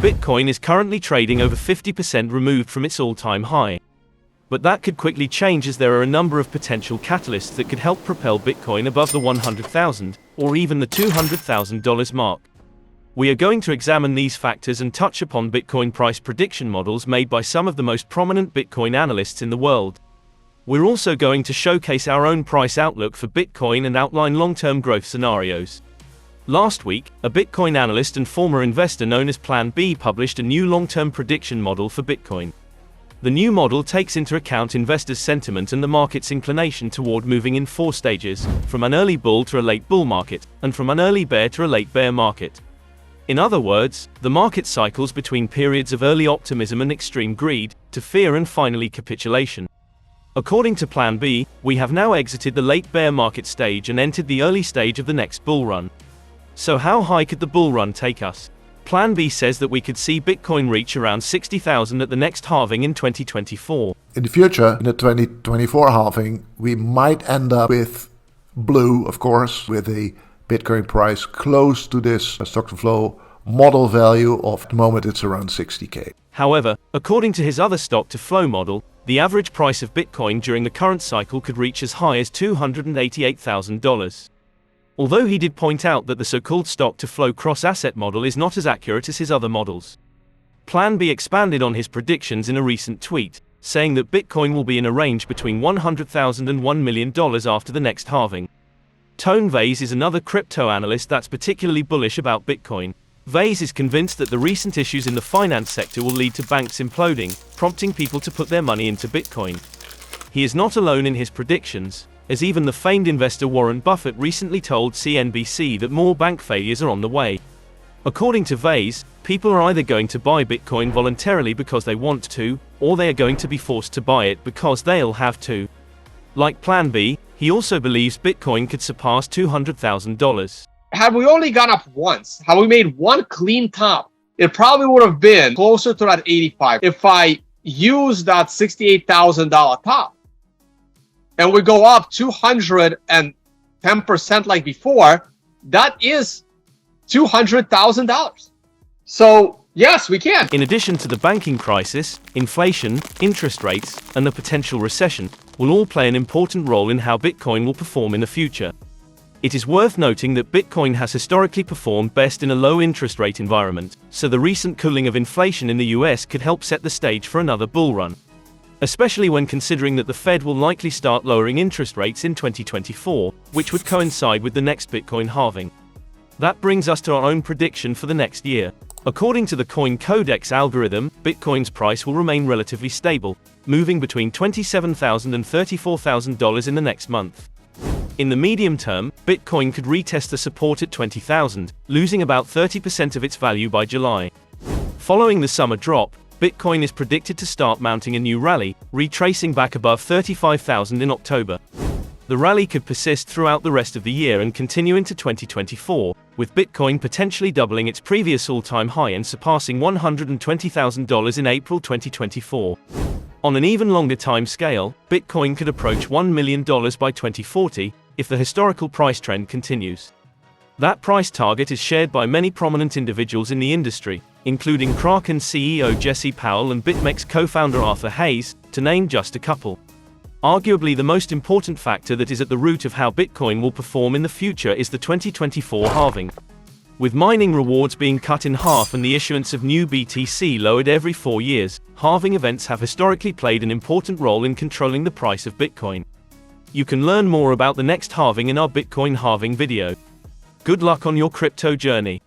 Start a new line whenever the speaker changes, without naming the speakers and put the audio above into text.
Bitcoin is currently trading over 50% removed from its all-time high. But that could quickly change, as there are a number of potential catalysts that could help propel Bitcoin above the $100,000 or even the $200,000 mark. We are going to examine these factors and touch upon Bitcoin price prediction models made by some of the most prominent Bitcoin analysts in the world. We're also going to showcase our own price outlook for Bitcoin and outline long-term growth scenarios. Last week, a Bitcoin analyst and former investor known as Plan B published a new long-term prediction model for Bitcoin. The new model takes into account investors' sentiment and the market's inclination toward moving in 4 stages, from an early bull to a late bull market, and from an early bear to a late bear market. In other words, the market cycles between periods of early optimism and extreme greed, to fear and finally capitulation. According to Plan B, we have now exited the late bear market stage and entered the early stage of the next bull run. So how high could the bull run take us? Plan B says that we could see Bitcoin reach around 60,000 at the next halving in 2024.
In the future, in the 2024 halving, we might end up with blue, of course, with a Bitcoin price close to this stock-to-flow model value of, at the moment, it's around 60K.
However, according to his other stock-to-flow model, the average price of Bitcoin during the current cycle could reach as high as $288,000. Although he did point out that the so-called stock-to-flow cross-asset model is not as accurate as his other models. Plan B expanded on his predictions in a recent tweet, saying that Bitcoin will be in a range between $100,000 and $1 million after the next halving. Vays is another crypto analyst that's particularly bullish about Bitcoin. Vays is convinced that the recent issues in the finance sector will lead to banks imploding, prompting people to put their money into Bitcoin. He is not alone in his predictions, as even the famed investor Warren Buffett recently told CNBC that more bank failures are on the way. According to Vays, people are either going to buy Bitcoin voluntarily because they want to, or they are going to be forced to buy it because they'll have to. Like Plan B, he also believes Bitcoin could surpass $200,000.
Had we only gone up once, had we made one clean top, it probably would have been closer to that 85. If I use that $68,000 top and we go up 210% like before, that is $200,000. So yes, we can.
In addition to the banking crisis, inflation, interest rates, and the potential recession will all play an important role in how Bitcoin will perform in the future. It is worth noting that Bitcoin has historically performed best in a low interest rate environment, so the recent cooling of inflation in the US could help set the stage for another bull run. Especially when considering that the Fed will likely start lowering interest rates in 2024, which would coincide with the next Bitcoin halving. That brings us to our own prediction for the next year. According to the CoinCodex algorithm, Bitcoin's price will remain relatively stable, moving between $27,000 and $34,000 in the next month. In the medium term, Bitcoin could retest the support at 20,000, losing about 30% of its value by July. Following the summer drop, Bitcoin is predicted to start mounting a new rally, retracing back above 35,000 in October. The rally could persist throughout the rest of the year and continue into 2024, with Bitcoin potentially doubling its previous all-time high and surpassing $120,000 in April 2024. On an even longer time scale, Bitcoin could approach $1 million by 2040, if the historical price trend continues. That price target is shared by many prominent individuals in the industry, including Kraken CEO Jesse Powell and BitMEX co-founder Arthur Hayes, to name just a couple. Arguably the most important factor that is at the root of how Bitcoin will perform in the future is the 2024 halving. With mining rewards being cut in half and the issuance of new BTC lowered every 4 years, halving events have historically played an important role in controlling the price of Bitcoin. You can learn more about the next halving in our Bitcoin halving video. Good luck on your crypto journey.